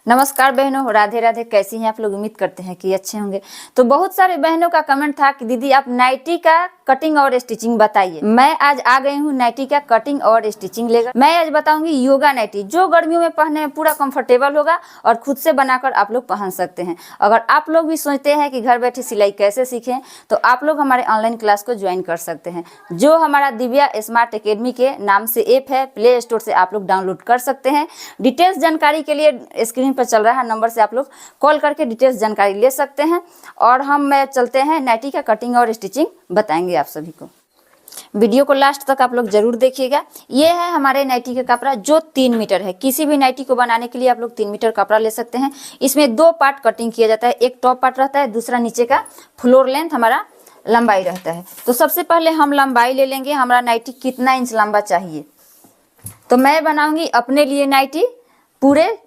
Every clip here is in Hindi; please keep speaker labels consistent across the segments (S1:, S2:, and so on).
S1: नमस्कार बहनों, राधे राधे। कैसी हैं आप लोग? उम्मीद करते हैं कि अच्छे होंगे। तो बहुत सारे बहनों का कमेंट था कि दीदी आप नाइटी का कटिंग और स्टिचिंग बताइए। मैं आज आ गई हूँ नाइटी का कटिंग और स्टिचिंग लेकर। मैं आज बताऊंगी योगा नाइटी, जो गर्मियों में पहनने में पूरा कंफर्टेबल होगा और खुद से बनाकर आप लोग पहन सकते हैं। अगर आप लोग भी सोचते हैं कि घर बैठे सिलाई कैसे सीखें, तो आप लोग हमारे ऑनलाइन क्लास को ज्वाइन कर सकते हैं, जो हमारा दिव्या स्मार्ट एकेडमी के नाम से ऐप है। प्ले स्टोर से आप लोग डाउनलोड कर सकते हैं। डिटेल्स जानकारी के लिए स्क्रीन पर चल रहा है नंबर से आप लोग कॉल करके डिटेल्स जानकारी ले सकते हैं। और हम चलते हैं नाइटी का कटिंग और स्टिचिंग बताएंगे आप सभी को। वीडियो को लास्ट तक आप लोग जरूर देखिएगा। ये है हमारे नाइटी का कपड़ा जो 3 मीटर है। किसी भी नाइटी को बनाने के लिए आप लोग 3 मीटर कपड़ा ले सकते हैं। इसमें 2 पार्ट कटिंग किया जाता है, एक टॉप पार्ट रहता है, दूसरा नीचे का फ्लोर लेंथ हमारा लंबाई रहता है। तो सबसे पहले हम लंबाई ले लेंगे, हमारा नाइटी कितना इंच लंबा चाहिए। तो मैं बनाऊंगी अपने लिए नाइटी पूरे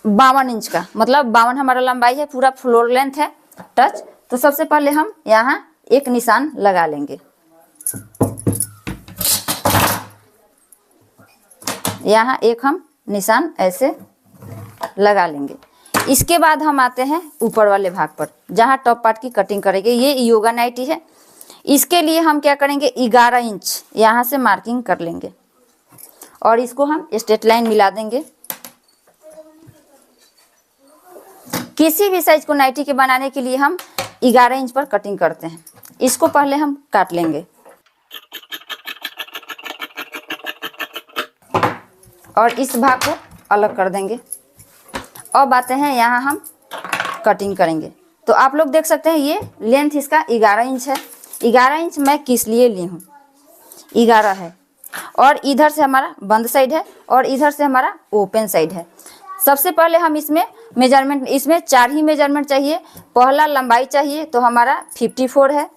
S1: 52 इंच का, मतलब 52 हमारा लंबाई है, पूरा फ्लोर लेंथ है टच। तो सबसे पहले हम यहाँ एक निशान लगा लेंगे। यहाँ एक हम निशान ऐसे लगा लेंगे। इसके बाद हम आते हैं ऊपर वाले भाग पर, जहाँ टॉप पार्ट की कटिंग करेंगे। ये योगा नाइटी है। इसके लिए हम क्या करेंगे, 11 इंच यहाँ से मार्किंग कर लेंगे और इसको हम स्ट्रेट लाइन मिला देंगे। किसी भी साइज को नाइटी के बनाने के लिए हम 11 इंच पर कटिंग करते हैं। इसको पहले हम काट लेंगे और इस भाग को अलग कर देंगे। अब आते हैं यहाँ हम कटिंग करेंगे। तो आप लोग देख सकते हैं ये लेंथ इसका 11 इंच है। 11 इंच मैं किस लिए ली हूँ, 11 है और इधर से हमारा बंद साइड है और इधर से हमारा ओपन साइड है। सबसे पहले हम इसमें मेजरमेंट, इसमें 4 ही मेजरमेंट चाहिए। पहला लंबाई चाहिए तो हमारा 54 है।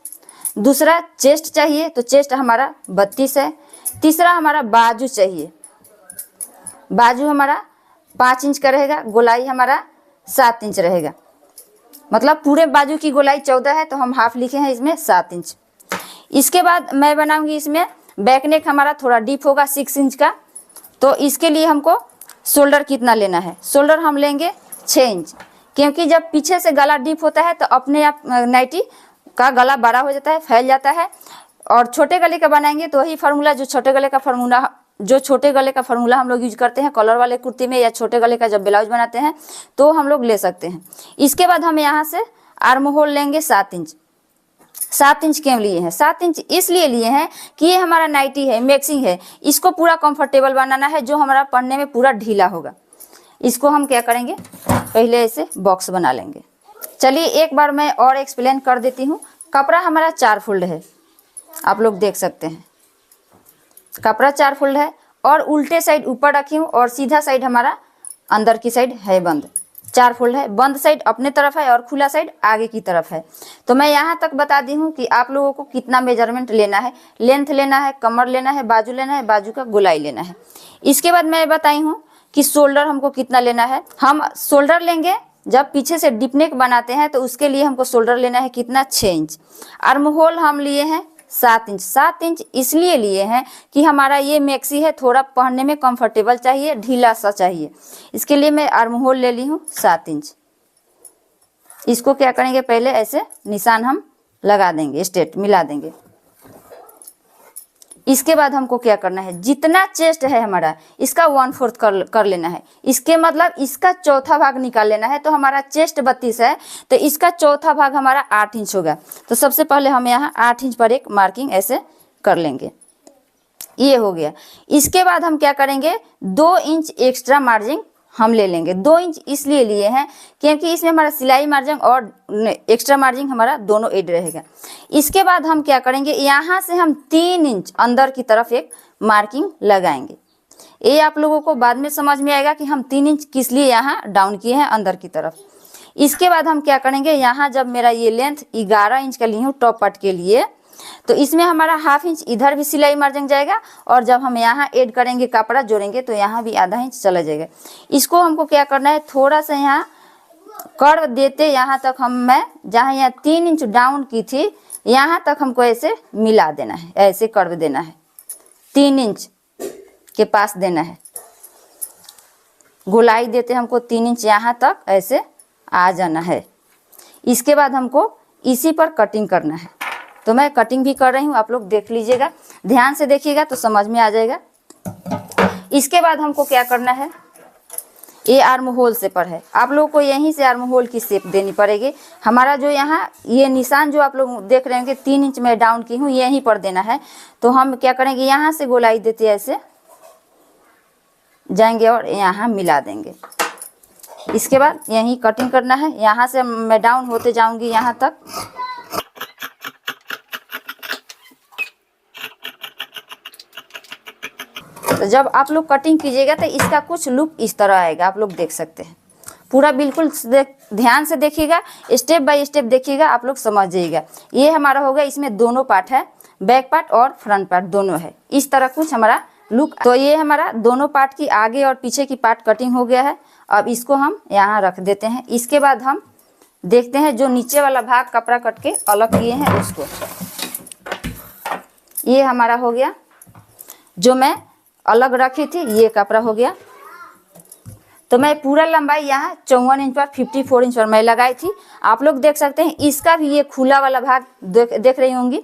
S1: दूसरा चेस्ट चाहिए तो चेस्ट हमारा 32 है। तीसरा हमारा बाजू चाहिए, बाजू हमारा 5 इंच का रहेगा। गोलाई हमारा 7 इंच रहेगा, मतलब पूरे बाजू की गोलाई 14 है तो हम हाफ लिखे हैं इसमें 7 इंच। इसके बाद मैं बनाऊंगी इसमें बैक नेक हमारा थोड़ा डीप होगा 6 इंच का। तो इसके लिए हमको शोल्डर कितना लेना है, शोल्डर हम लेंगे 6 इंच, क्योंकि जब पीछे से गला डीप होता है तो अपने आप नाइटी का गला बड़ा हो जाता है, फैल जाता है। और छोटे गले का बनाएंगे तो वही फार्मूला, जो छोटे गले का फार्मूला हम लोग यूज करते हैं कॉलर वाले कुर्ती में, या छोटे गले का जब ब्लाउज बनाते हैं तो हम लोग ले सकते हैं। इसके बाद हम यहाँ से आर्म होल लेंगे 7 इंच। 7 इंच क्यों लिए हैं, 7 इंच इसलिए लिए हैं कि ये हमारा नाइटी है, मैक्सिंग है, इसको पूरा कंफर्टेबल बनाना है, जो हमारा पहनने में पूरा ढीला होगा। इसको हम क्या करेंगे, पहले ऐसे बॉक्स बना लेंगे। चलिए एक बार मैं और एक्सप्लेन कर देती हूँ। कपड़ा हमारा 4 फोल्ड है, आप लोग देख सकते हैं कपड़ा 4 फोल्ड है और उल्टे साइड ऊपर रखी हूँ और सीधा साइड हमारा अंदर की साइड है बंद। 4 फोल्ड है, बंद साइड अपने तरफ है और खुला साइड आगे की तरफ है। तो मैं यहाँ तक बता दी हूँ कि आप लोगों को कितना मेजरमेंट लेना है, लेंथ लेना है, कमर लेना है, बाजू लेना है, बाजू का गोलाई लेना है। इसके बाद मैं बताई हूँ कि शोल्डर हमको कितना लेना है। हम शोल्डर लेंगे जब पीछे से डिप नेक बनाते हैं तो उसके लिए हमको शोल्डर लेना है कितना, 6 इंच। आर्म होल हम लिए हैं 7 इंच। 7 इंच इसलिए लिए हैं कि हमारा ये मैक्सी है, थोड़ा पहनने में कंफर्टेबल चाहिए, ढीला सा चाहिए। इसके लिए मैं आर्म होल ले ली हूँ 7 इंच। इसको क्या करेंगे, पहले ऐसे निशान हम लगा देंगे, स्ट्रेट मिला देंगे। इसके बाद हमको क्या करना है, जितना चेस्ट है हमारा इसका 1/4 कर लेना है। इसके मतलब इसका चौथा भाग निकाल लेना है। तो हमारा चेस्ट 32 है तो इसका चौथा भाग हमारा 8 इंच होगा। तो सबसे पहले हम यहाँ 8 इंच पर एक मार्किंग ऐसे कर लेंगे। ये हो गया। इसके बाद हम क्या करेंगे, 2 इंच एक्स्ट्रा मार्जिन हम ले लेंगे। 2 इंच इसलिए लिए हैं क्योंकि इसमें हमारा सिलाई मार्जिन और एक्स्ट्रा मार्जिन हमारा दोनों ऐड रहेगा। इसके बाद हम क्या करेंगे, यहाँ से हम 3 इंच अंदर की तरफ एक मार्किंग लगाएंगे। ये आप लोगों को बाद में समझ में आएगा कि हम 3 इंच किस लिए यहाँ डाउन किए हैं अंदर की तरफ। इसके बाद हम क्या करेंगे, यहाँ जब मेरा ये लेंथ 11 इंच का ली हूँ टॉप पार्ट के लिए, तो इसमें हमारा हाफ इंच इधर भी सिलाई मार्जिन जाएगा और जब हम यहाँ ऐड करेंगे कपड़ा जोड़ेंगे तो यहाँ भी आधा इंच चला जाएगा। इसको हमको क्या करना है, थोड़ा सा यहाँ कर्व देते यहाँ तक मैं जहाँ यहाँ 3 इंच डाउन की थी यहाँ तक हमको ऐसे मिला देना है, ऐसे कर्व देना है, 3 इंच के पास देना है। गोलाई देते हमको 3 इंच यहाँ तक ऐसे आ जाना है। इसके बाद हमको इसी पर कटिंग करना है। तो मैं कटिंग भी कर रही हूँ, आप लोग देख लीजिएगा, ध्यान से देखिएगा तो समझ में आ जाएगा। इसके बाद हमको क्या करना है, ये आर्म होल से पर है, आप लोगों को यहीं से आर्म होल की शेप देनी पड़ेगी। हमारा जो यहाँ ये निशान जो आप लोग देख रहे हैं 3 इंच में डाउन की हूँ, यहीं पर देना है। तो हम क्या करेंगे, यहाँ से गोलाई देते ऐसे जाएंगे और यहाँ मिला देंगे। इसके बाद यहीं कटिंग करना है, यहाँ से मैं डाउन होते जाऊंगी यहाँ तक। तो जब आप लोग कटिंग कीजिएगा तो इसका कुछ लुक इस तरह आएगा, आप लोग देख सकते हैं। पूरा बिल्कुल ध्यान से देखिएगा, स्टेप बाय स्टेप देखिएगा, आप लोग समझ जाइएगा। ये हमारा हो गया, इसमें दोनों पार्ट है, बैक पार्ट और फ्रंट पार्ट दोनों है। इस तरह कुछ हमारा लुक। तो ये हमारा दोनों पार्ट की आगे और पीछे की पार्ट कटिंग हो गया है। अब इसको हम यहाँ रख देते हैं। इसके बाद हम देखते हैं जो नीचे वाला भाग कपड़ा कट के अलग किए हैं उसको। ये हमारा हो गया, जो मैं अलग रखी थी ये कपड़ा हो गया। तो मैं पूरा लंबाई यहाँ 54 इंच पर 54 इंच पर मैं लगाई थी। आप लोग देख सकते हैं इसका भी ये खुला वाला भाग देख रही होंगी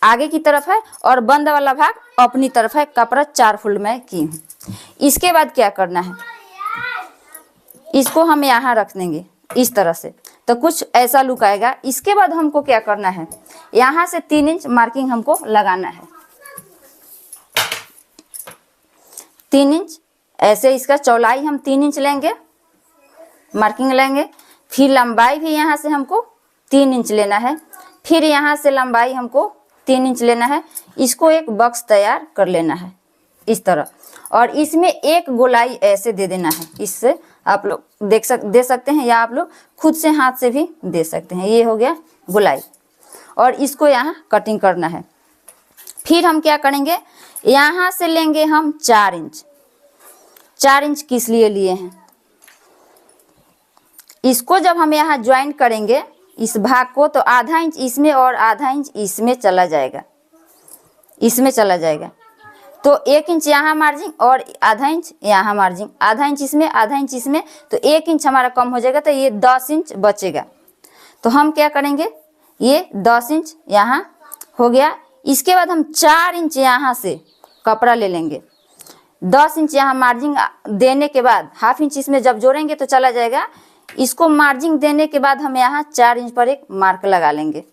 S1: आगे की तरफ है और बंद वाला भाग अपनी तरफ है। कपड़ा 4 फोल्ड में की हूँ। इसके बाद क्या करना है, इसको हम यहाँ रख देंगे इस तरह से, तो कुछ ऐसा लुक आएगा। इसके बाद हमको क्या करना है, यहाँ से 3 इंच मार्किंग हमको लगाना है। 3 इंच ऐसे इसका चौड़ाई हम 3 इंच लेंगे, मार्किंग लेंगे। फिर लंबाई भी यहाँ से हमको 3 इंच लेना है। फिर यहाँ से लंबाई हमको 3 इंच लेना है। इसको एक बॉक्स तैयार कर लेना है इस तरह, और इसमें एक गोलाई ऐसे दे देना है। इससे आप लोग दे सकते हैं या आप लोग खुद से हाथ से भी दे सकते हैं। ये हो गया गोलाई, और इसको यहाँ कटिंग करना है। फिर हम क्या करेंगे, यहाँ से लेंगे हम 4 इंच। 4 इंच किस लिए लिए हैं, इसको जब हम यहाँ ज्वाइन करेंगे इस भाग को, तो आधा इंच इसमें और आधा इंच इसमें चला जाएगा, इसमें चला जाएगा। तो 1 इंच यहाँ मार्जिन और आधा इंच यहाँ मार्जिन, आधा इंच इसमें आधा इंच इसमें, तो 1 इंच हमारा कम हो जाएगा। तो ये 10 इंच बचेगा। तो हम क्या करेंगे, ये 10 इंच यहाँ हो गया। इसके बाद हम 4 इंच यहाँ से कपड़ा ले लेंगे। 10 इंच यहाँ मार्जिन देने के बाद हाफ इंच इसमें जब जोड़ेंगे तो चला जाएगा। इसको मार्जिन देने के बाद हम यहाँ 4 इंच पर एक मार्क लगा लेंगे।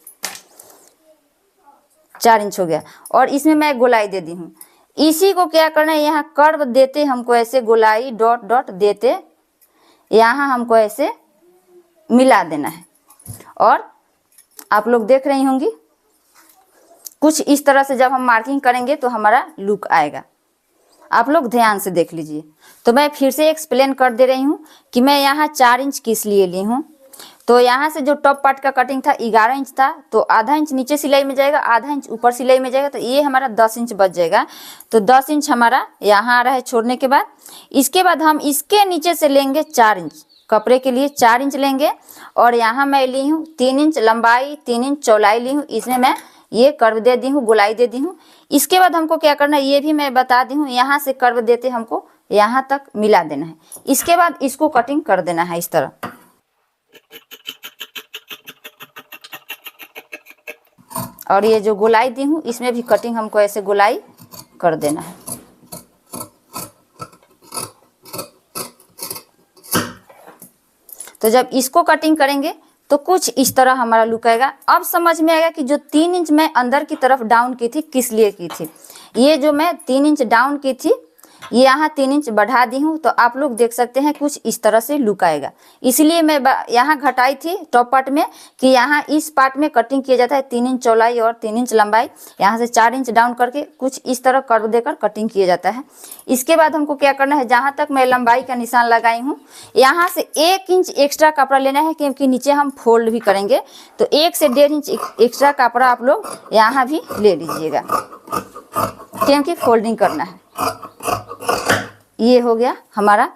S1: 4 इंच हो गया, और इसमें मैं गोलाई दे दी हूँ। इसी को क्या करना है, यहाँ कर्व देते हमको ऐसे गोलाई डॉट डॉट देते यहाँ हमको ऐसे मिला देना है। और आप लोग देख रही होंगी कुछ इस तरह से जब हम मार्किंग करेंगे तो हमारा लुक आएगा। आप लोग ध्यान से देख लीजिए। तो मैं फिर से एक्सप्लेन कर दे रही हूँ कि मैं यहाँ 4 इंच किस लिए ली हूँ। तो यहाँ से जो टॉप पार्ट का कटिंग था 11 इंच था, तो आधा इंच नीचे सिलाई में जाएगा, आधा इंच ऊपर सिलाई में जाएगा, तो ये हमारा 10 इंच बच जाएगा। तो 10 इंच हमारा यहाँ आ रहा है छोड़ने के बाद। इसके बाद हम इसके नीचे से लेंगे 4 इंच, कपड़े के लिए 4 इंच लेंगे, और यहाँ मैं ली हूँ 3 इंच लंबाई 3 इंच चौड़ाई ली हूँ। इसमें मैं ये कर्व दे दी हूँ, गोलाई दे दी हूँ। इसके बाद हमको क्या करना है ये भी मैं बता दी हूँ, यहाँ से कर्व देते हमको यहाँ तक मिला देना है। इसके बाद इसको कटिंग कर देना है इस तरह। और ये जो गोलाई दी हूँ इसमें भी कटिंग हमको ऐसे गोलाई कर देना है। तो जब इसको कटिंग करेंगे तो कुछ इस तरह हमारा लुक आएगा। अब समझ में आएगा कि जो 3 इंच मैं अंदर की तरफ डाउन की थी किस लिए की थी। ये जो मैं 3 इंच डाउन की थी ये यहाँ 3 इंच बढ़ा दी हूँ, तो आप लोग देख सकते हैं कुछ इस तरह से लुक आएगा। इसलिए मैं यहाँ घटाई थी टॉप पार्ट में कि यहाँ इस पार्ट में कटिंग किया जाता है 3 इंच चौड़ाई और 3 इंच लंबाई। यहाँ से 4 इंच डाउन करके कुछ इस तरह कर्व देकर कटिंग किया जाता है। इसके बाद हमको क्या करना है, जहाँ तक मैं लंबाई का निशान लगाई हूँ यहाँ से 1 इंच एक्स्ट्रा कपड़ा लेना है, क्योंकि नीचे हम फोल्ड भी करेंगे। तो 1 से 1.5 इंच एक्स्ट्रा कपड़ा आप लोग यहाँ भी ले लीजिएगा, क्योंकि फोल्डिंग करना है। ये हो गया हमारा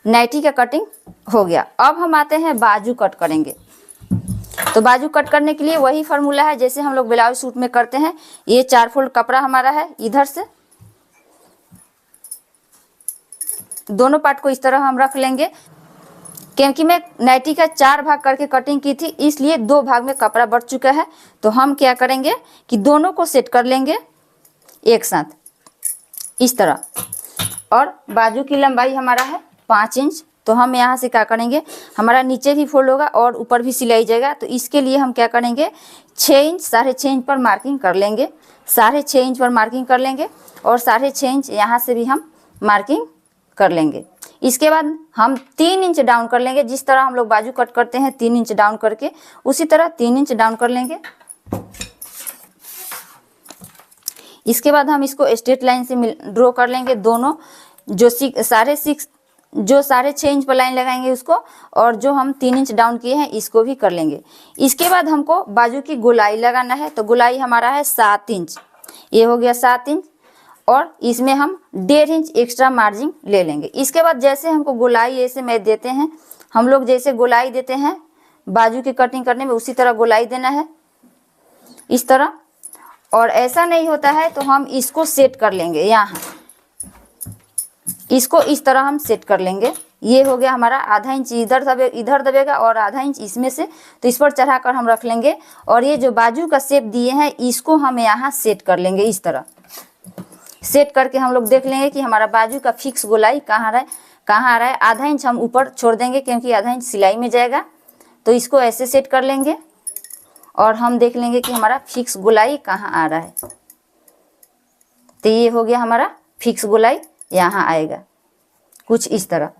S1: नाइटी का कटिंग हो गया। अब हम आते हैं बाजू कट करेंगे। तो बाजू कट करने के लिए वही फार्मूला है जैसे हम लोग ब्लाउज सूट में करते हैं। ये 4 फोल्ड कपड़ा हमारा है, इधर से दोनों पार्ट को इस तरह हम रख लेंगे। क्योंकि मैं नाइटी का 4 भाग करके कटिंग की थी, इसलिए 2 भाग में कपड़ा बढ़ चुका है। तो हम क्या करेंगे कि दोनों को सेट कर लेंगे एक साथ इस तरह। और बाजू की लंबाई हमारा है 5 इंच। तो हम यहाँ से क्या करेंगे, हमारा नीचे भी फोल्ड होगा और ऊपर भी सिलाई जाएगा। तो इसके लिए हम क्या करेंगे, 6 इंच 6.5 इंच पर मार्किंग कर लेंगे, 6.5 इंच पर मार्किंग कर लेंगे और 6.5 इंच यहाँ से भी हम मार्किंग कर लेंगे। इसके बाद हम 3 इंच डाउन कर लेंगे। जिस तरह हम लोग बाजू कट करते हैं 3 इंच डाउन करके, उसी तरह 3 इंच डाउन कर लेंगे। इसके बाद हम इसको स्ट्रेट लाइन से ड्रॉ कर लेंगे। दोनों जो 6.5 इंच पर लाइन लगाएंगे उसको, और जो हम 3 इंच डाउन किए हैं इसको भी कर लेंगे। इसके बाद हमको बाजू की गोलाई लगाना है। तो गोलाई हमारा है 7 इंच, ये हो गया 7 इंच, और इसमें हम 1.5 इंच एक्स्ट्रा मार्जिन ले लेंगे। इसके बाद जैसे हमको गोलाई ऐसे में देते हैं, हम लोग जैसे गोलाई देते हैं बाजू की कटिंग करने में, उसी तरह गोलाई देना है इस तरह। और ऐसा नहीं होता है तो हम इसको सेट कर लेंगे, यहाँ इसको इस तरह हम सेट कर लेंगे। ये हो गया हमारा आधा इंच इधर दबेगा और आधा इंच इसमें से, तो इस पर चढ़ाकर हम रख लेंगे। और ये जो बाजू का शेप दिए हैं इसको हम यहाँ सेट कर लेंगे इस तरह। सेट करके हम लोग देख लेंगे कि हमारा बाजू का फिक्स गोलाई कहाँ आ रहा है। आधा इंच हम ऊपर छोड़ देंगे क्योंकि आधा इंच सिलाई में जाएगा। तो इसको ऐसे सेट कर लेंगे और हम देख लेंगे कि हमारा फिक्स गोलाई कहाँ आ रहा है। तो ये हो गया हमारा फिक्स गोलाई, यहाँ आएगा कुछ इस तरह।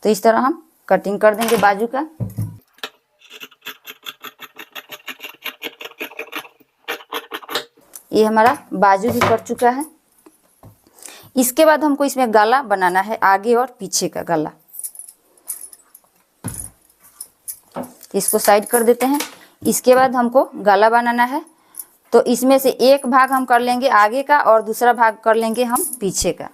S1: तो इस तरह हम कटिंग कर देंगे बाजू का। ये हमारा बाजू भी कट चुका है। इसके बाद हमको इसमें गला बनाना है, आगे और पीछे का गला। इसको साइड कर देते हैं। इसके बाद हमको गला बनाना है। तो इसमें से एक भाग हम कर लेंगे आगे का और दूसरा भाग कर लेंगे हम पीछे का।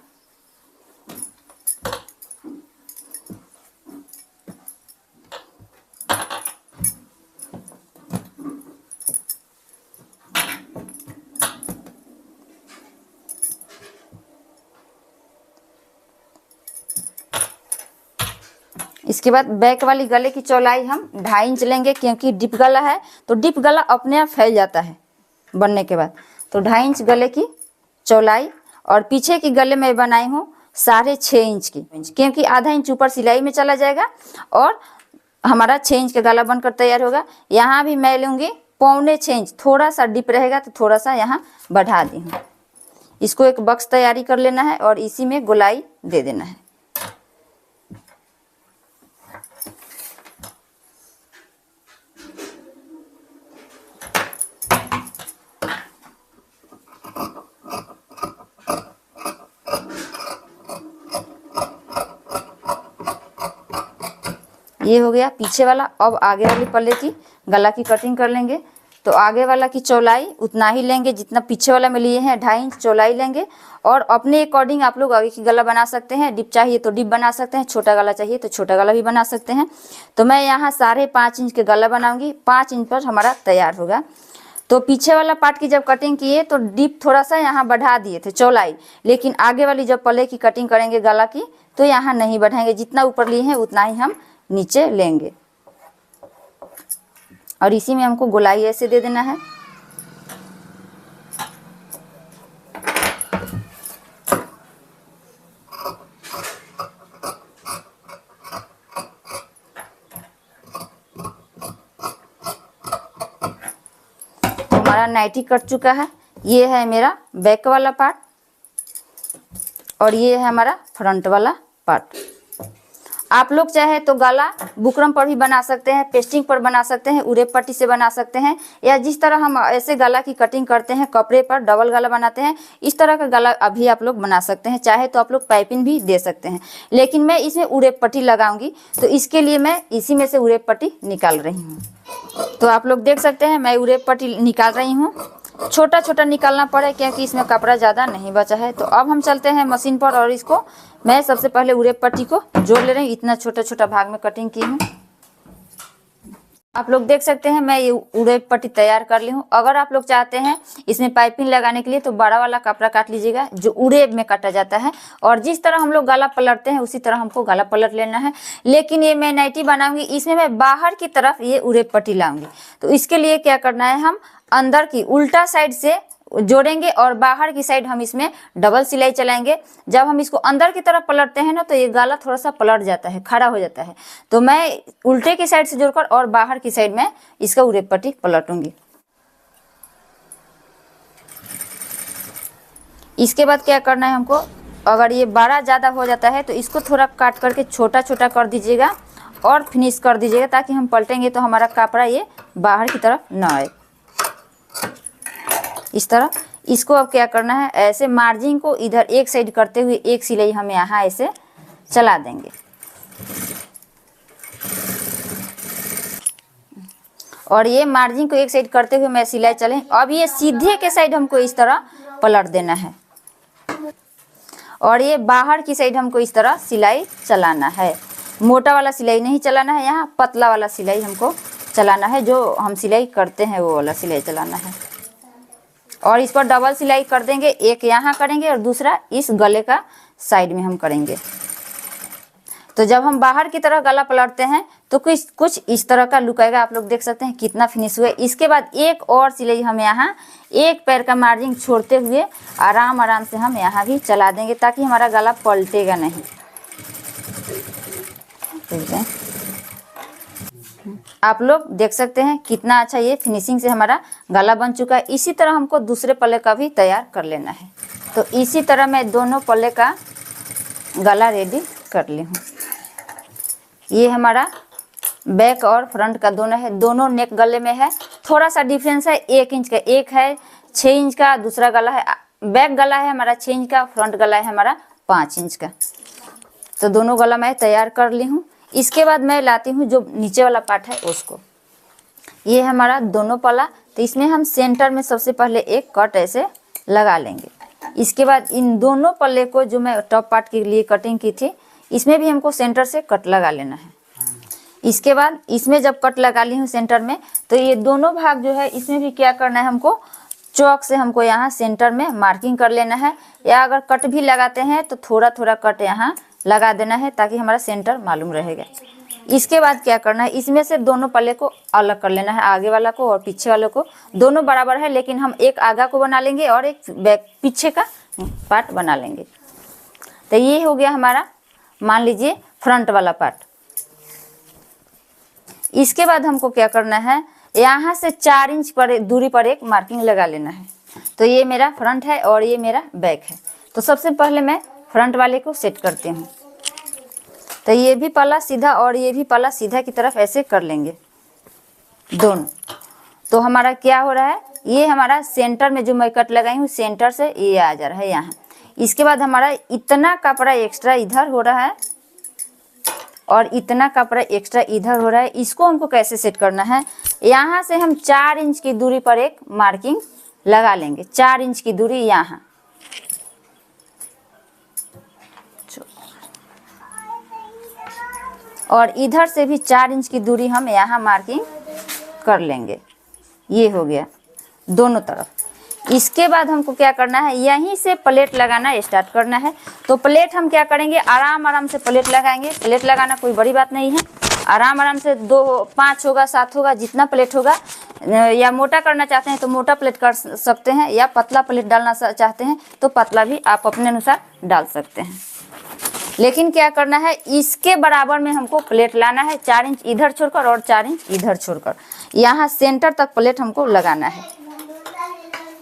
S1: इसके बाद बैक वाली गले की चौड़ाई हम 2.5 इंच लेंगे, क्योंकि डिप गला है तो डिप गला अपने आप फैल जाता है बनने के बाद। तो 2.5 इंच गले की चौड़ाई, और पीछे की गले में बनाई हूँ 6.5 इंच की, क्योंकि आधा इंच ऊपर सिलाई में चला जाएगा और हमारा 6 इंच का गला बनकर तैयार होगा। यहाँ भी मैं लूँगी 6.25 इंच, थोड़ा सा डिप रहेगा तो थोड़ा सा यहाँ बढ़ा दी हूँ। इसको एक बक्स तैयारी कर लेना है और इसी में गोलाई दे देना है। ये हो गया पीछे वाला। अब आगे वाली पल्ले की गला की कटिंग कर लेंगे। तो आगे वाला की चौड़ाई उतना ही लेंगे जितना पीछे वाला में लिए हैं, 2.5 इंच चौड़ाई लेंगे। और अपने अकॉर्डिंग आप लोग आगे की गला बना सकते हैं। डिप चाहिए तो डिप बना सकते हैं, छोटा गला चाहिए तो छोटा गला भी बना सकते हैं। तो मैं यहाँ 5.5 इंच के गला बनाऊंगी, 5 इंच पर हमारा तैयार होगा। तो पीछे वाला पार्ट की जब कटिंग किए तो डिप थोड़ा सा यहाँ बढ़ा दिए थे चौड़ाई, लेकिन आगे वाली जब पल्ले की कटिंग करेंगे गला की तो यहाँ नहीं बढ़ाएंगे, जितना ऊपर लिए हैं उतना ही हम नीचे लेंगे। और इसी में हमको गोलाई ऐसे दे देना है। तो हमारा नाइटी कट चुका है। ये है मेरा बैक वाला पार्ट और ये है हमारा फ्रंट वाला पार्ट। आप लोग चाहे तो गला बुकरम पर भी बना सकते हैं, पेस्टिंग पर बना सकते हैं, उरेप पट्टी से बना सकते हैं, या जिस तरह हम ऐसे गला की कटिंग करते हैं कपड़े पर डबल गला बनाते हैं, इस तरह का गला अभी आप लोग बना सकते हैं। चाहे तो आप लोग पाइपिंग भी दे सकते हैं, लेकिन मैं इसमें उरेप पट्टी लगाऊंगी तो इसके लिए मैं इसी में से उरेप पट्टी निकाल रही हूँ। तो आप लोग देख सकते हैं मैं उरेप पट्टी निकाल रही हूँ। छोटा छोटा निकालना पड़े क्योंकि इसमें कपड़ा ज़्यादा नहीं बचा है। तो अब हम चलते हैं मशीन पर और इसको मैं सबसे पहले उरेप पट्टी को जोड़ ले रही हूँ। इतना छोटा छोटा भाग में कटिंग की हूँ। आप लोग देख सकते हैं मैं ये उड़े पट्टी तैयार कर ली हूँ। अगर आप लोग चाहते हैं इसमें पाइपिंग लगाने के लिए तो बड़ा वाला कपड़ा काट लीजिएगा जो उड़े में काटा जाता है, और जिस तरह हम लोग गला पलटते हैं उसी तरह हमको गला पलट लेना है। लेकिन ये मैं नाइटी बनाऊंगी, इसमें मैं बाहर की तरफ ये उड़े पट्टी लाऊंगी। तो इसके लिए क्या करना है, हम अंदर की उल्टा साइड से जोड़ेंगे और बाहर की साइड हम इसमें डबल सिलाई चलाएंगे। जब हम इसको अंदर की तरफ पलटते हैं ना तो ये गाला थोड़ा सा पलट जाता है, खड़ा हो जाता है। तो मैं उल्टे की साइड से जोड़कर और बाहर की साइड में इसका उड़े पट्टी पलटूंगी। इसके बाद क्या करना है हमको, अगर ये बड़ा ज़्यादा हो जाता है तो इसको थोड़ा काट करके छोटा छोटा कर दीजिएगा और फिनिश कर दीजिएगा, ताकि हम पलटेंगे तो हमारा कपड़ा ये बाहर की तरफ ना आए। इस तरह इसको अब क्या करना है, ऐसे मार्जिन को इधर एक साइड करते हुए एक सिलाई हम यहाँ ऐसे चला देंगे। और ये मार्जिन को एक साइड करते हुए मैं सिलाई चले। अब ये सीधे के साइड हमको इस तरह पलट देना है और ये बाहर की साइड हमको इस तरह सिलाई चलाना है। मोटा वाला सिलाई नहीं चलाना है, यहाँ पतला वाला सिलाई हमको चलाना है, जो हम सिलाई करते हैं वो वाला सिलाई चलाना है। और इस पर डबल सिलाई कर देंगे, एक यहाँ करेंगे और दूसरा इस गले का साइड में हम करेंगे। तो जब हम बाहर की तरह गला पलटते हैं तो कुछ इस तरह का लुक आएगा। आप लोग देख सकते हैं कितना फिनिश हुआ है। इसके बाद एक और सिलाई हम यहाँ एक पैर का मार्जिन छोड़ते हुए आराम आराम से हम यहाँ भी चला देंगे, ताकि हमारा गला पलटेगा नहीं। आप लोग देख सकते हैं कितना अच्छा ये फिनिशिंग से हमारा गला बन चुका है। इसी तरह हमको दूसरे पल्ले का भी तैयार कर लेना है। तो इसी तरह मैं दोनों पल्ले का गला रेडी कर ली हूँ। ये हमारा बैक और फ्रंट का दोनों है, दोनों नेक गले में है। थोड़ा सा डिफरेंस है 1 इंच का, एक है 6 इंच का, दूसरा गला है बैक गला है हमारा 6 इंच का, फ्रंट गला है हमारा 5 इंच का। तो दोनों गला मैं तैयार कर ली हूँ। इसके बाद मैं लाती हूँ जो नीचे वाला पार्ट है उसको। ये हमारा दोनों पल्ला, तो इसमें हम सेंटर में सबसे पहले एक कट ऐसे लगा लेंगे। इसके बाद इन दोनों पल्ले को जो मैं टॉप पार्ट के लिए कटिंग की थी, इसमें भी हमको सेंटर से कट लगा लेना है। इसके बाद इसमें जब कट लगा ली हूँ सेंटर में, तो ये दोनों भाग जो है इसमें भी क्या करना है, हमको चौक से हमको यहाँ सेंटर में मार्किंग कर लेना है। या अगर कट भी लगाते हैं तो थोड़ा थोड़ा कट यहाँ लगा देना है, ताकि हमारा सेंटर मालूम रहेगा। इसके बाद क्या करना है, इसमें से दोनों पल्ले को अलग कर लेना है, आगे वाला को और पीछे वाले को। दोनों बराबर है, लेकिन हम एक आगा को बना लेंगे और एक बैक पीछे का पार्ट बना लेंगे। तो ये हो गया हमारा, मान लीजिए, फ्रंट वाला पार्ट। इसके बाद हमको क्या करना है, यहाँ से 4 इंच पर दूरी पर एक मार्किंग लगा लेना है। तो ये मेरा फ्रंट है और ये मेरा बैक है। तो सबसे पहले मैं फ्रंट वाले को सेट करती हूँ। तो ये भी पल्ला सीधा और ये भी पल्ला सीधा की तरफ ऐसे कर लेंगे दोनों। तो हमारा क्या हो रहा है, ये हमारा सेंटर में जो मैं कट लगाई हूँ सेंटर से ये आ जा रहा है यहाँ। इसके बाद हमारा इतना कपड़ा एक्स्ट्रा इधर हो रहा है और इतना कपड़ा एक्स्ट्रा इधर हो रहा है। इसको हमको कैसे सेट करना है, यहाँ से हम 4 इंच की दूरी पर एक मार्किंग लगा लेंगे। 4 इंच की दूरी यहाँ, और इधर से भी 4 इंच की दूरी हम यहाँ मार्किंग कर लेंगे। ये हो गया दोनों तरफ। इसके बाद हमको क्या करना है, यहीं से प्लेट लगाना स्टार्ट करना है। तो प्लेट हम क्या करेंगे, आराम आराम से प्लेट लगाएंगे। प्लेट लगाना कोई बड़ी बात नहीं है, आराम आराम से 2, 5 होगा, 7 होगा, जितना प्लेट होगा। या मोटा करना चाहते हैं तो मोटा प्लेट कर सकते हैं, या पतला प्लेट डालना चाहते हैं तो पतला भी आप अपने अनुसार डाल सकते हैं। लेकिन क्या करना है, इसके बराबर में हमको प्लेट लाना है। 4 इंच इधर छोड़कर और 4 इंच इधर छोड़कर यहाँ सेंटर तक प्लेट हमको लगाना है।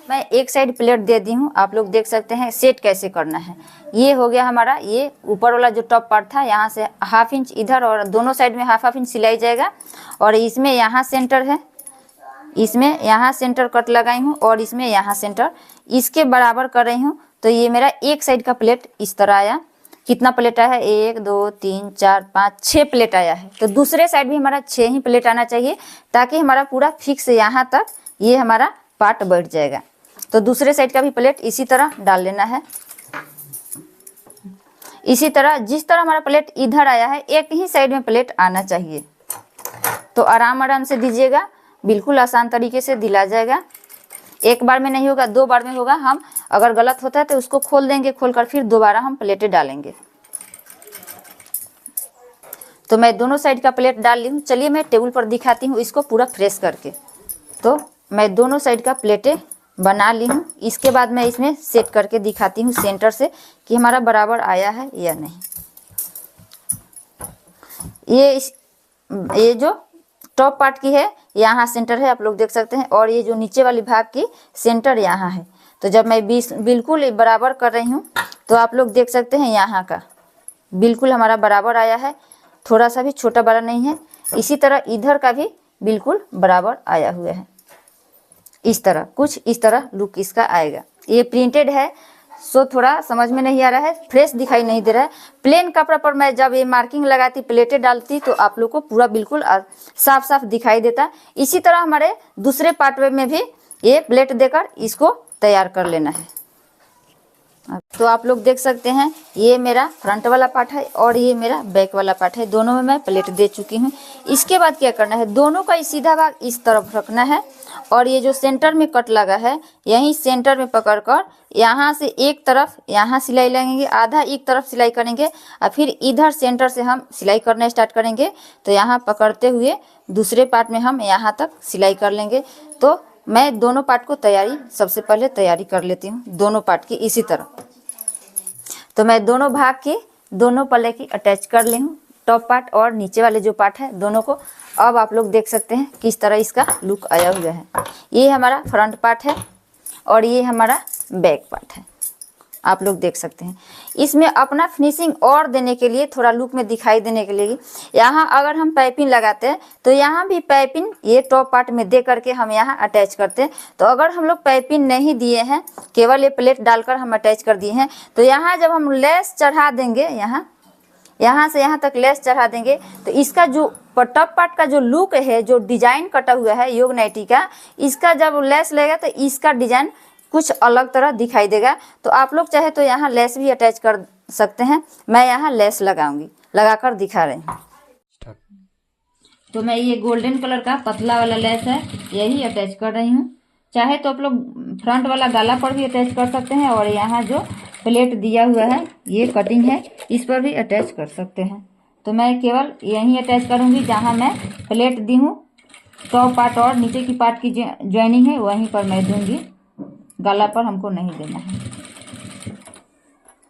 S1: मैं एक साइड प्लेट दे दी हूँ, आप लोग देख सकते हैं सेट कैसे करना है। ये हो गया हमारा, ये ऊपर वाला जो टॉप पार्ट था यहाँ से 1/2 इंच इधर और दोनों साइड में 1/2 इंच सिलाई जाएगा। और इसमें यहाँ सेंटर है, इसमें यहाँ सेंटर कट लगाई हूँ और इसमें यहाँ सेंटर इसके बराबर कर रही हूँ। तो ये मेरा एक साइड का प्लेट इस तरह आया। कितना प्लेट आया है, 1, 2, 3, 4, 5, 6 प्लेट आया है। तो दूसरे साइड भी हमारा 6 ही प्लेट आना चाहिए, ताकि हमारा पूरा फिक्स यहाँ तक ये हमारा पार्ट बैठ जाएगा। तो दूसरे साइड का भी प्लेट इसी तरह डाल लेना है। इसी तरह जिस तरह हमारा प्लेट इधर आया है, एक ही साइड में प्लेट आना चाहिए। तो आराम आराम से दीजिएगा, बिल्कुल आसान तरीके से दिला जाएगा। एक बार में नहीं होगा, 2 बार में होगा। हम अगर गलत होता है तो उसको खोल देंगे, खोलकर फिर दोबारा हम प्लेटें डालेंगे। तो मैं दोनों साइड का प्लेट डाल ली हूँ। चलिए मैं टेबल पर दिखाती हूँ इसको पूरा फ्रेश करके। तो मैं दोनों साइड का प्लेटें बना ली हूँ। इसके बाद मैं इसमें सेट करके दिखाती हूँ सेंटर से कि हमारा बराबर आया है या नहीं। ये जो टॉप पार्ट की है यहाँ सेंटर है, आप लोग देख सकते हैं, और ये जो नीचे वाली भाग की सेंटर यहाँ है। तो जब मैं बिल्कुल बराबर कर रही हूँ तो आप लोग देख सकते हैं यहाँ का बिल्कुल हमारा बराबर आया है, थोड़ा सा भी छोटा बड़ा नहीं है। इसी तरह इधर का भी बिल्कुल बराबर आया हुआ है। इस तरह कुछ इस तरह लुक इसका आएगा। ये प्रिंटेड है सो थोड़ा समझ में नहीं आ रहा है, फ्रेश दिखाई नहीं दे रहा है। प्लेन कपड़ा पर मैं जब ये मार्किंग लगाती, प्लेटें डालती, तो आप लोग को पूरा बिल्कुल साफ साफ दिखाई देता। इसी तरह हमारे दूसरे पार्ट में भी ये प्लेट देकर इसको तैयार कर लेना है। तो आप लोग देख सकते हैं ये मेरा फ्रंट वाला पार्ट है और ये मेरा बैक वाला पार्ट है, दोनों में मैं प्लेट दे चुकी हूँ। इसके बाद क्या करना है, दोनों का सीधा भाग इस तरफ रखना है और ये जो सेंटर में कट लगा है यहीं सेंटर में पकड़कर यहाँ से एक तरफ यहाँ सिलाई लगेंगे, आधा एक तरफ सिलाई करेंगे और फिर इधर सेंटर से हम सिलाई करना स्टार्ट करेंगे। तो यहाँ पकड़ते हुए दूसरे पार्ट में हम यहाँ तक सिलाई कर लेंगे। तो मैं दोनों पार्ट को सबसे पहले तैयारी कर लेती हूँ, दोनों पार्ट की इसी तरह। तो मैं दोनों भाग की दोनों पल्ले की अटैच कर ली हूँ, टॉप पार्ट और नीचे वाले जो पार्ट है दोनों को। अब आप लोग देख सकते हैं किस तरह इसका लुक आया हुआ है। ये हमारा फ्रंट पार्ट है और ये हमारा बैक पार्ट है, आप लोग देख सकते हैं। इसमें अपना फिनिशिंग और देने के लिए, थोड़ा लुक में दिखाई देने के लिए, यहाँ अगर हम पाइपिंग लगाते हैं तो यहाँ भी पाइपिंग ये टॉप पार्ट में दे करके हम यहाँ अटैच करते हैं। तो अगर हम लोग पाइपिंग नहीं दिए हैं, केवल ये प्लेट डालकर हम अटैच कर दिए हैं, तो यहाँ जब हम लेस चढ़ा देंगे, यहाँ से यहाँ तक लेस चढ़ा देंगे, तो इसका जो टॉप पार्ट का जो लुक है, जो डिजाइन कटा हुआ है योग नाइटी का, इसका जब लेस लगेगा तो इसका डिजाइन कुछ अलग तरह दिखाई देगा। तो आप लोग चाहे तो यहाँ लेस भी अटैच कर सकते हैं। मैं यहाँ लेस लगाऊंगी, लगाकर दिखा रही हूँ। तो मैं ये गोल्डन कलर का पतला वाला लेस है यही अटैच कर रही हूँ। चाहे तो आप लोग फ्रंट वाला गाला पर भी अटैच कर सकते हैं और यहाँ जो प्लेट दिया हुआ है ये कटिंग है इस पर भी अटैच कर सकते हैं। तो मैं केवल यहीं अटैच करूँगी जहाँ मैं प्लेट दी हूँ, टॉप पार्ट और नीचे की पार्ट की ज्वाइनिंग है वहीं पर मैं दूंगी, गला पर हमको नहीं देना है।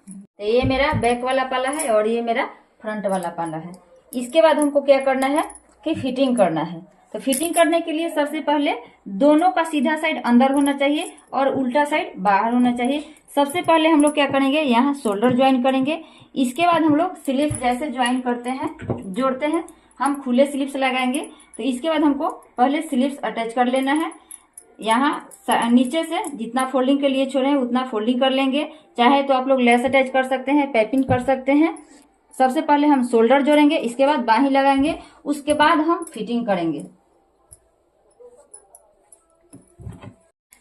S1: तो ये मेरा बैक वाला पाला है और ये मेरा फ्रंट वाला पाला है। इसके बाद हमको क्या करना है कि फिटिंग करना है। तो फिटिंग करने के लिए सबसे पहले दोनों का सीधा साइड अंदर होना चाहिए और उल्टा साइड बाहर होना चाहिए। सबसे पहले हम लोग क्या करेंगे, यहाँ शोल्डर ज्वाइन करेंगे। इसके बाद हम लोग स्लीव्स जैसे ज्वाइन करते हैं, जोड़ते हैं, हम खुले स्लीव्स लगाएंगे। तो इसके बाद हमको पहले स्लीव्स अटैच कर लेना है। यहाँ नीचे से जितना फोल्डिंग के लिए छोड़े हैं उतना फोल्डिंग कर लेंगे। चाहे तो आप लोग लेस अटैच कर सकते हैं, पाइपिंग कर सकते हैं। सबसे पहले हम शोल्डर जोड़ेंगे, इसके बाद बाही लगाएंगे, उसके बाद हम फिटिंग करेंगे।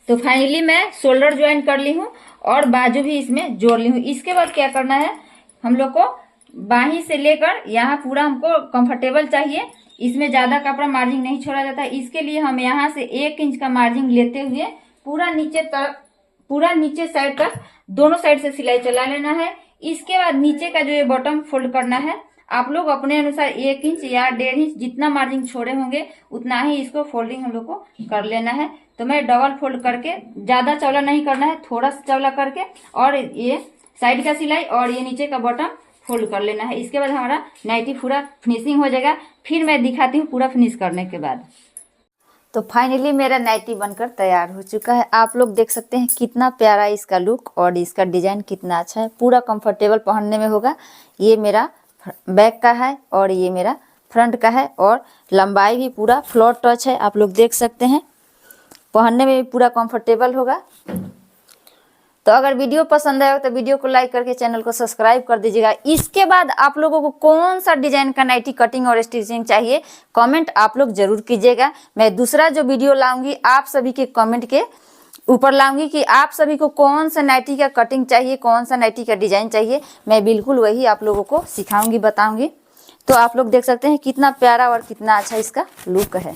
S1: तो फाइनली मैं शोल्डर ज्वाइन कर ली हूँ और बाजू भी इसमें जोड़ ली हूँ। इसके बाद क्या करना है, हम लोग को बाही से लेकर यहाँ पूरा हमको कंफर्टेबल चाहिए, इसमें ज्यादा कपड़ा मार्जिन नहीं छोड़ा जाता। इसके लिए हम यहाँ से 1 इंच का मार्जिन लेते हुए पूरा नीचे साइड तक दोनों साइड से सिलाई चला लेना है। इसके बाद नीचे का जो ये बॉटम फोल्ड करना है, आप लोग अपने अनुसार 1 इंच या 1.5 इंच जितना मार्जिन छोड़े होंगे उतना ही इसको फोल्डिंग हम लोग को कर लेना है। तो मैं डबल फोल्ड करके, ज्यादा चौड़ा नहीं करना है, थोड़ा सा चौड़ा करके और ये साइड का सिलाई और ये नीचे का बॉटम फोल्ड कर लेना है। इसके बाद हमारा नाइटी पूरा फिनिशिंग हो जाएगा। फिर मैं दिखाती हूँ पूरा फिनिश करने के बाद। तो फाइनली मेरा नाइटी बनकर तैयार हो चुका है। आप लोग देख सकते हैं कितना प्यारा इसका लुक और इसका डिजाइन कितना अच्छा है, पूरा कंफर्टेबल पहनने में होगा। ये मेरा बैक का है और ये मेरा फ्रंट का है और लंबाई भी पूरा फ्लोर टच है, आप लोग देख सकते हैं, पहनने में भी पूरा कंफर्टेबल होगा। तो अगर वीडियो पसंद आया तो वीडियो को लाइक करके चैनल को सब्सक्राइब कर दीजिएगा। इसके बाद आप लोगों को कौन सा डिजाइन का नाइटी कटिंग और स्टिचिंग चाहिए कमेंट आप लोग जरूर कीजिएगा। मैं दूसरा जो वीडियो लाऊंगी आप सभी के कमेंट के ऊपर लाऊंगी कि आप सभी को कौन सा नाइटी का कटिंग चाहिए, कौन सा नाइटी का डिजाइन चाहिए, मैं बिल्कुल वही आप लोगों को सिखाऊंगी, बताऊंगी। तो आप लोग देख सकते हैं कितना प्यारा और कितना अच्छा इसका लुक है।